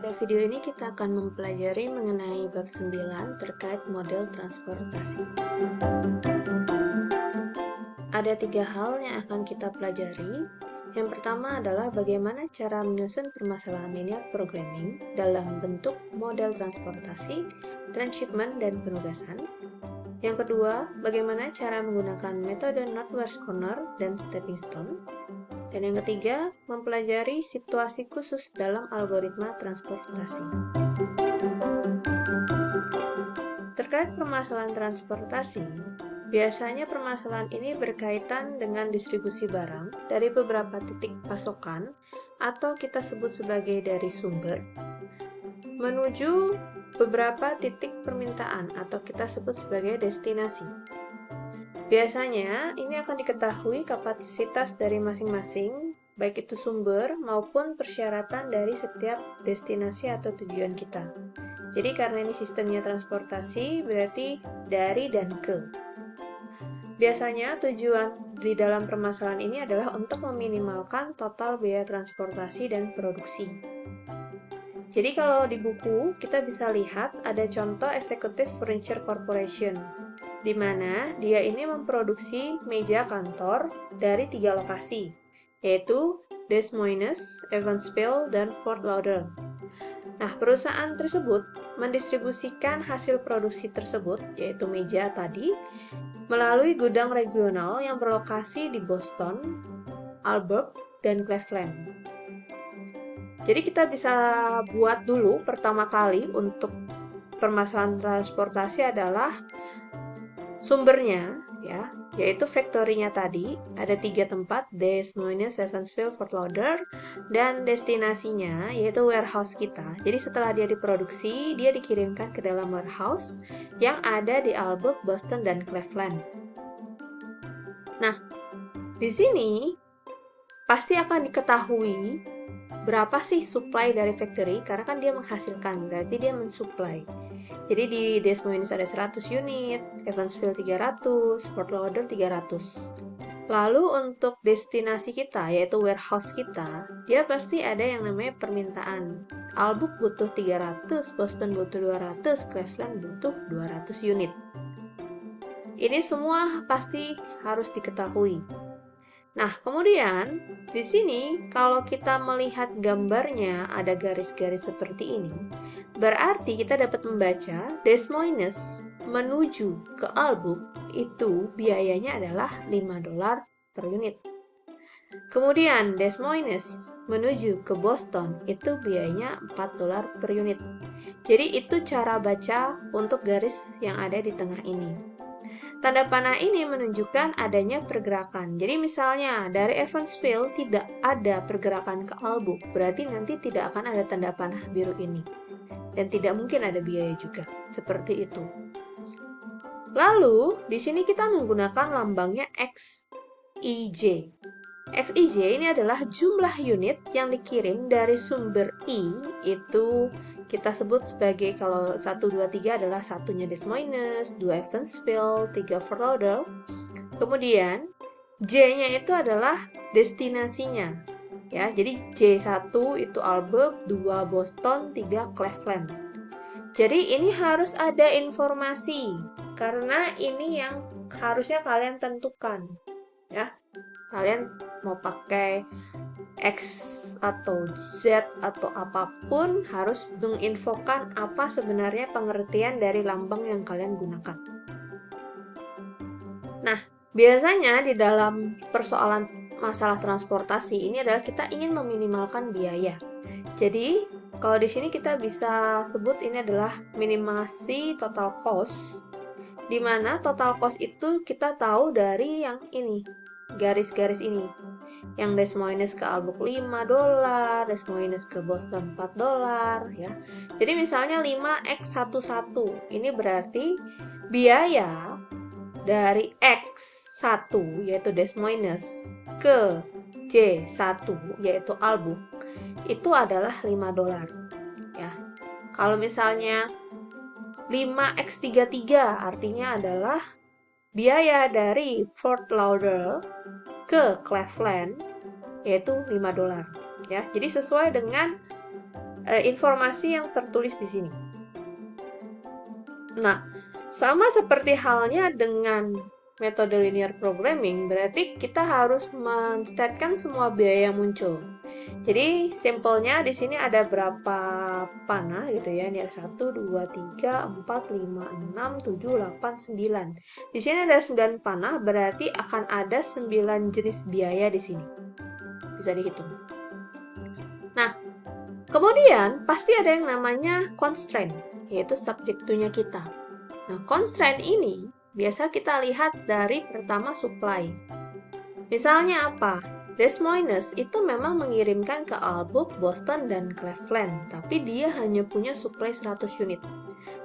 Pada video ini kita akan mempelajari mengenai bab 9 terkait model transportasi. Ada 3 hal yang akan kita pelajari. Yang pertama adalah bagaimana cara menyusun permasalahan linear programming dalam bentuk model transportasi, transshipment, dan penugasan. Yang kedua, bagaimana cara menggunakan metode Northwest Corner dan Stepping Stone. Dan yang ketiga, mempelajari situasi khusus dalam algoritma transportasi. Terkait permasalahan transportasi, biasanya permasalahan ini berkaitan dengan distribusi barang dari beberapa titik pasokan atau kita sebut sebagai dari sumber menuju beberapa titik permintaan atau kita sebut sebagai destinasi. Biasanya, ini akan diketahui kapasitas dari masing-masing, baik itu sumber maupun persyaratan dari setiap destinasi atau tujuan kita. Jadi, karena ini sistemnya transportasi, berarti dari dan ke. Biasanya, tujuan di dalam permasalahan ini adalah untuk meminimalkan total biaya transportasi dan produksi. Jadi, kalau di buku, kita bisa lihat ada contoh Executive Furniture Corporation, di mana dia ini memproduksi meja kantor dari 3 lokasi, yaitu Des Moines, Evansville, dan Fort Lauderdale. Nah, perusahaan tersebut mendistribusikan hasil produksi tersebut, yaitu meja tadi, melalui gudang regional yang berlokasi di Boston, Albuquerque, dan Cleveland. Jadi kita bisa buat dulu pertama kali untuk permasalahan transportasi adalah sumbernya, ya, yaitu factory-nya tadi, ada 3 tempat, Des Moines, Evansville, Fort Lauderdale, dan destinasinya, yaitu warehouse kita. Jadi setelah dia diproduksi, dia dikirimkan ke dalam warehouse yang ada di Albuquerque, Boston, dan Cleveland. Nah, di sini pasti akan diketahui berapa sih supply dari factory, karena kan dia menghasilkan, berarti dia mensupply. Jadi di Des Moines ada 100 unit, Evansville 300, Fort Lauderdale 300. Lalu untuk destinasi kita, yaitu warehouse kita, dia pasti ada yang namanya permintaan. Albuquerque butuh 300, Boston butuh 200, Cleveland butuh 200 unit. Ini semua pasti harus diketahui. Nah, kemudian di sini kalau kita melihat gambarnya ada garis-garis seperti ini, berarti kita dapat membaca Des Moines menuju ke Albuquerque itu biayanya adalah $5 per unit. Kemudian Des Moines menuju ke Boston itu biayanya $4 per unit. Jadi itu cara baca untuk garis yang ada di tengah ini. Tanda panah ini menunjukkan adanya pergerakan. Jadi misalnya dari Evansville tidak ada pergerakan ke Albuquerque, berarti nanti tidak akan ada tanda panah biru ini. Dan tidak mungkin ada biaya juga. Seperti itu. Lalu, di sini kita menggunakan lambangnya XIJ. XIJ ini adalah jumlah unit yang dikirim dari sumber I, itu kita sebut sebagai kalau 1, 2, 3 adalah satunya Des Moines, 2 Evansville, 3 Fort Lauderdale. Kemudian J-nya itu adalah destinasinya. Ya, jadi J1 itu Albuquerque, 2 Boston, 3 Cleveland. Jadi ini harus ada informasi karena ini yang harusnya kalian tentukan. Ya. Kalian mau pakai X atau Z atau apapun harus menginfokan apa sebenarnya pengertian dari lambang yang kalian gunakan. Nah, biasanya di dalam persoalan masalah transportasi ini adalah kita ingin meminimalkan biaya. Jadi, kalau di sini kita bisa sebut ini adalah minimasi total cost, di mana total cost itu kita tahu dari yang ini, garis-garis ini. Yang Des Moines ke Albuquerque $5, Des Moines ke Boston $4, ya. Jadi misalnya 5x11. Ini berarti biaya dari X1 yaitu Des Moines ke J1 yaitu Albuquerque itu adalah $5, ya. Kalau misalnya 5x33 artinya adalah biaya dari Fort Lauderdale ke Cleveland yaitu $5, ya. Jadi sesuai dengan informasi yang tertulis di sini. Nah, sama seperti halnya dengan metode linear programming, berarti kita harus menstatekan semua biaya yang muncul. Jadi, simpelnya di sini ada berapa panah gitu ya. Ini ada 1, 2, 3, 4, 5, 6, 7, 8, 9. Di sini ada 9 panah, berarti akan ada 9 jenis biaya di sini. Bisa dihitung. Nah, kemudian pasti ada yang namanya constraint, yaitu subject to-nya kita. Nah, constraint ini biasa kita lihat dari pertama supply. Misalnya apa? Des Moines itu memang mengirimkan ke Albrook, Boston, dan Cleveland, tapi dia hanya punya supply 100 unit.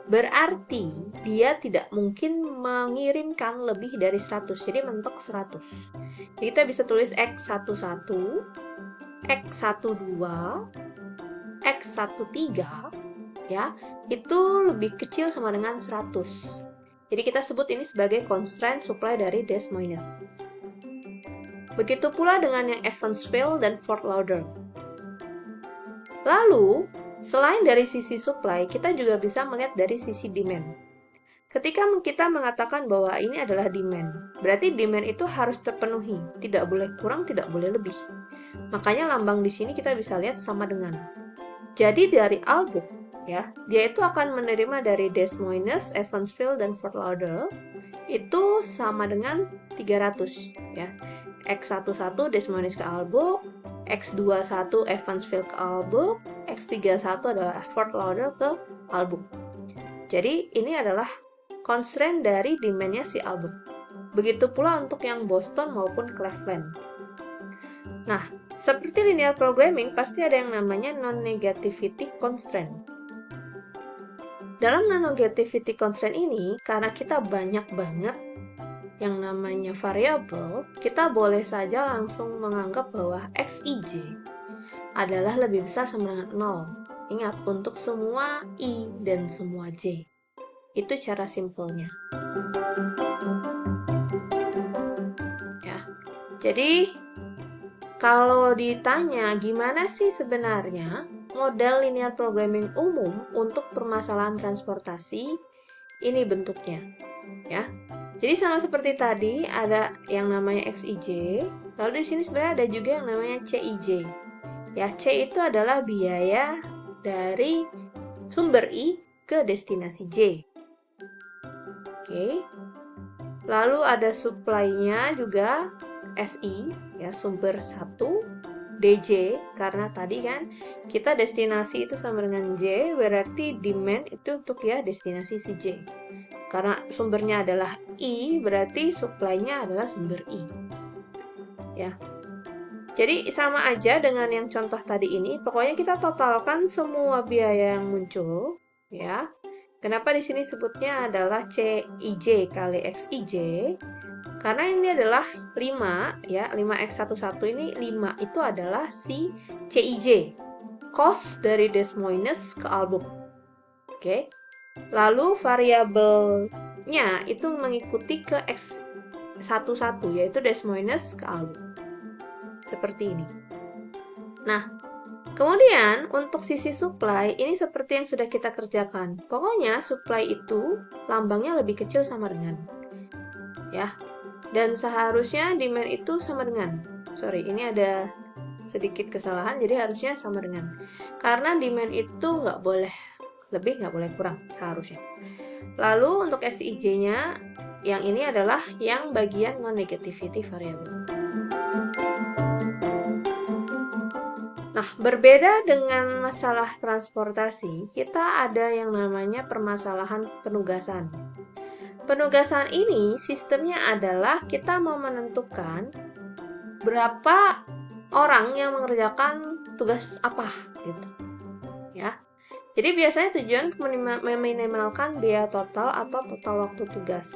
Berarti dia tidak mungkin mengirimkan lebih dari 100, jadi mentok 100. Jadi kita bisa tulis X11, X12, X13, ya, itu lebih kecil sama dengan 100. Jadi kita sebut ini sebagai constraint supply dari Des Moines. Begitu pula dengan yang Evansville dan Fort Lauderdale. Lalu, selain dari sisi supply, kita juga bisa melihat dari sisi demand. Ketika kita mengatakan bahwa ini adalah demand, berarti demand itu harus terpenuhi, tidak boleh kurang, tidak boleh lebih. Makanya lambang di sini kita bisa lihat sama dengan. Jadi dari Albrook, ya, dia itu akan menerima dari Des Moines, Evansville, dan Fort Lauderdale itu sama dengan 300, ya. X11 Des Moines ke Albrook, X21 Evansville ke Albrook, X31 adalah Fort Lauderdale ke Albrook. Jadi ini adalah constraint dari demand-nya si Albrook. Begitu pula untuk yang Boston maupun Cleveland. Nah, seperti linear programming pasti ada yang namanya non-negativity constraint. Dalam non-negativity constraint ini, karena kita banyak banget yang namanya variabel, kita boleh saja langsung menganggap bahwa Xij adalah lebih besar sama dengan 0. Ingat, untuk semua I dan semua J. Itu cara simpelnya. Ya. Jadi, kalau ditanya gimana sih sebenarnya model linear programming umum untuk permasalahan transportasi, ini bentuknya. Ya. Jadi sama seperti tadi, ada yang namanya Xij, lalu di sini sebenarnya ada juga yang namanya Cij. Ya, C itu adalah biaya dari sumber I ke destinasi J. Oke. Lalu ada supply-nya juga SI, ya, sumber 1, DJ, karena tadi kan kita destinasi itu sama dengan J, berarti demand itu untuk ya destinasi si J. Karena sumbernya adalah I, berarti supply-nya adalah sumber I. Ya. Jadi sama aja dengan yang contoh tadi ini, pokoknya kita totalkan semua biaya yang muncul, ya. Kenapa di sini sebutnya adalah CIJ kali XIJ? Karena ini adalah 5, ya, 5X11 ini 5 itu adalah si CIJ. Cost dari Des Moines ke Albrook. Oke. Lalu variabelnya itu mengikuti ke X11, yaitu Des Moines ke Albrook. Seperti ini. Nah, kemudian untuk sisi supply, ini seperti yang sudah kita kerjakan. Pokoknya supply itu lambangnya lebih kecil sama dengan. Ya. Dan seharusnya demand itu sama dengan. Sorry, ini ada sedikit kesalahan, jadi harusnya sama dengan. Karena demand itu nggak boleh lebih, nggak boleh kurang, seharusnya. Lalu untuk SIJ-nya, yang ini adalah yang bagian non-negativity variable. Nah, berbeda dengan masalah transportasi, kita ada yang namanya permasalahan penugasan. Penugasan ini sistemnya adalah kita mau menentukan berapa orang yang mengerjakan tugas apa, gitu. Ya. Jadi biasanya tujuan untuk meminimalkan biaya total atau total waktu tugas.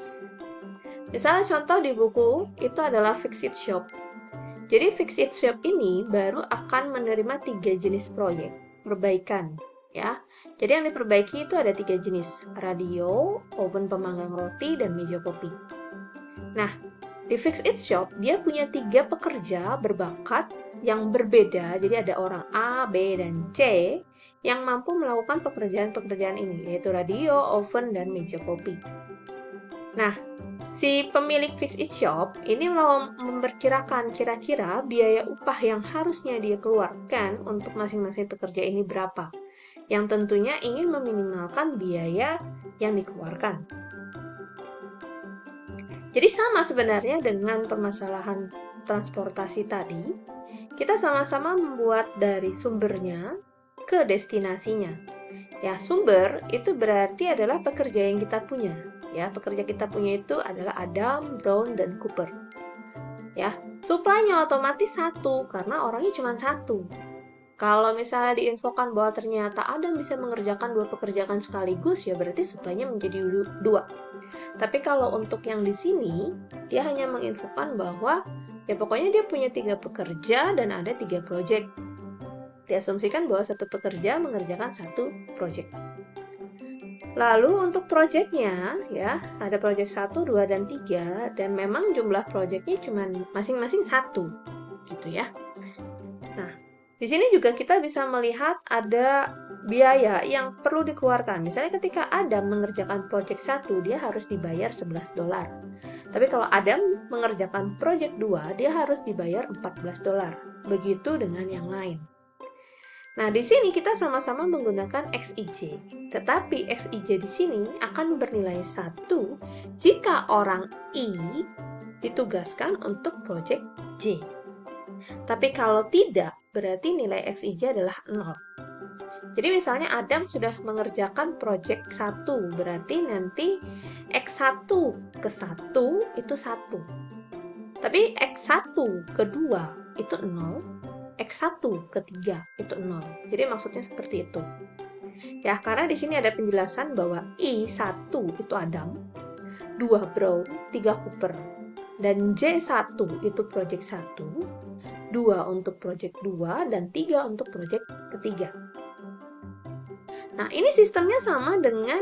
Misalnya contoh di buku itu adalah Fix It Shop. Jadi Fix It Shop ini baru akan menerima 3 jenis proyek perbaikan, ya. Jadi yang diperbaiki itu ada 3 jenis, radio, oven pemanggang roti, dan meja kopi. Nah, di Fix It Shop dia punya 3 pekerja berbakat yang berbeda. Jadi ada orang A, B, dan C yang mampu melakukan pekerjaan-pekerjaan ini, yaitu radio, oven, dan meja kopi. Nah, si pemilik Fix It Shop ini memperkirakan kira-kira biaya upah yang harusnya dia keluarkan untuk masing-masing pekerja ini berapa, yang tentunya ingin meminimalkan biaya yang dikeluarkan. Jadi sama sebenarnya dengan permasalahan transportasi tadi, kita sama-sama membuat dari sumbernya ke destinasinya. Ya, sumber itu berarti adalah pekerja yang kita punya. Ya, pekerja kita punya itu adalah Adam, Brown, dan Cooper. Ya, supply-nya otomatis satu karena orangnya cuma satu. Kalau misalnya diinfokan bahwa ternyata Adam bisa mengerjakan 2 pekerjaan sekaligus, ya berarti supply-nya menjadi 2. Tapi kalau untuk yang di sini, dia hanya menginfokan bahwa ya pokoknya dia punya 3 pekerja dan ada 3 project. Diasumsikan bahwa satu pekerja mengerjakan 1 project. Lalu untuk projectnya, ya ada project 1, 2, dan 3, dan memang jumlah projectnya cuma masing-masing 1, gitu ya. Nah, di sini juga kita bisa melihat ada biaya yang perlu dikeluarkan. Misalnya ketika Adam mengerjakan project 1, dia harus dibayar $11. Tapi kalau Adam mengerjakan project 2, dia harus dibayar $14. Begitu dengan yang lain. Nah, di sini kita sama-sama menggunakan XIJ. Tetapi XIJ di sini akan bernilai 1 jika orang I ditugaskan untuk project J. Tapi kalau tidak, berarti nilai XIJ adalah 0. Jadi misalnya Adam sudah mengerjakan project 1, berarti nanti X1 ke 1 itu 1. Tapi X1 ke 2 itu 0, X1 ke 3 itu 0. Jadi maksudnya seperti itu. Ya, karena di sini ada penjelasan bahwa I1 itu Adam, 2 Brown, 3 Cooper. Dan J1 itu project 1, 2 untuk project 2, dan 3 untuk project ketiga. Nah, ini sistemnya sama dengan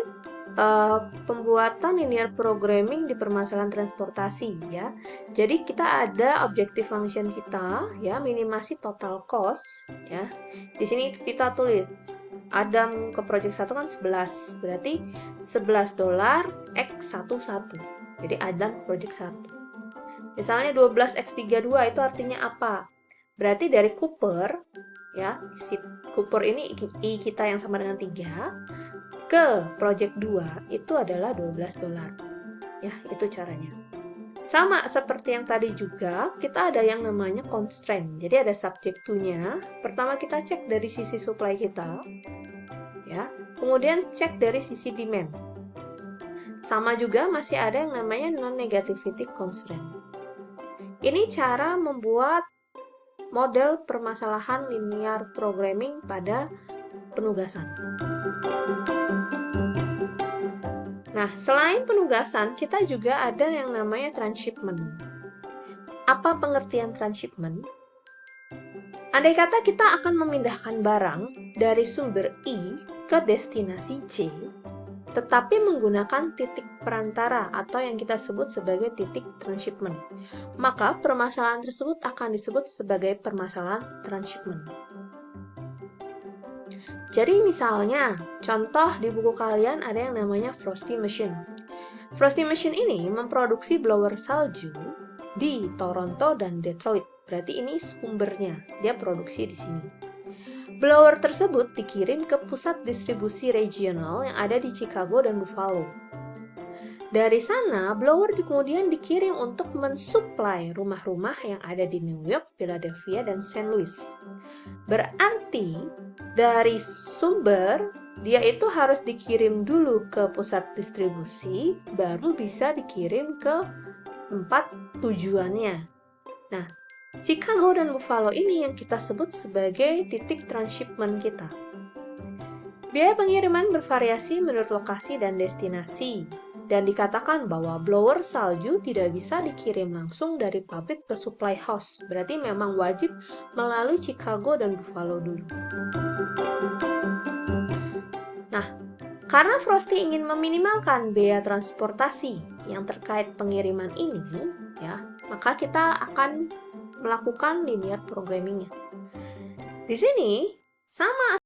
pembuatan linear programming di permasalahan transportasi, ya. Jadi kita ada objective function kita, ya, minimasi total cost, ya. Di sini kita tulis Adam ke project 1 kan 11, berarti $11 X11. Jadi Adam ke project 1. Misalnya 12x32 itu artinya apa? Berarti dari Cooper, ya, si Cooper ini I kita yang sama dengan 3, ke project 2 itu adalah $12. Ya, itu caranya. Sama seperti yang tadi juga, kita ada yang namanya constraint. Jadi ada subject to-nya. Pertama kita cek dari sisi supply kita, ya. Kemudian cek dari sisi demand. Sama juga masih ada yang namanya non-negativity constraint. Ini cara membuat model permasalahan linear programming pada penugasan. Nah, selain penugasan, kita juga ada yang namanya transshipment. Apa pengertian transshipment? Andai kata kita akan memindahkan barang dari sumber I ke destinasi J, tetapi menggunakan titik perantara atau yang kita sebut sebagai titik transshipment, maka permasalahan tersebut akan disebut sebagai permasalahan transshipment. Jadi misalnya, contoh di buku kalian ada yang namanya Frosty Machine. Frosty Machine ini memproduksi blower salju di Toronto dan Detroit. Berarti ini sumbernya, dia produksi di sini. Blower tersebut dikirim ke pusat distribusi regional yang ada di Chicago dan Buffalo. Dari sana, blower kemudian dikirim untuk mensuplai rumah-rumah yang ada di New York, Philadelphia, dan St. Louis. Berarti, dari sumber, dia itu harus dikirim dulu ke pusat distribusi, baru bisa dikirim ke tempat tujuannya. Nah, Chicago dan Buffalo ini yang kita sebut sebagai titik transshipment kita. Biaya pengiriman bervariasi menurut lokasi dan destinasi, dan dikatakan bahwa blower salju tidak bisa dikirim langsung dari pabrik ke supply house, berarti memang wajib melalui Chicago dan Buffalo dulu. Nah, karena Frosty ingin meminimalkan biaya transportasi yang terkait pengiriman ini, ya, maka kita akan melakukan linear programming-nya. Di sini sama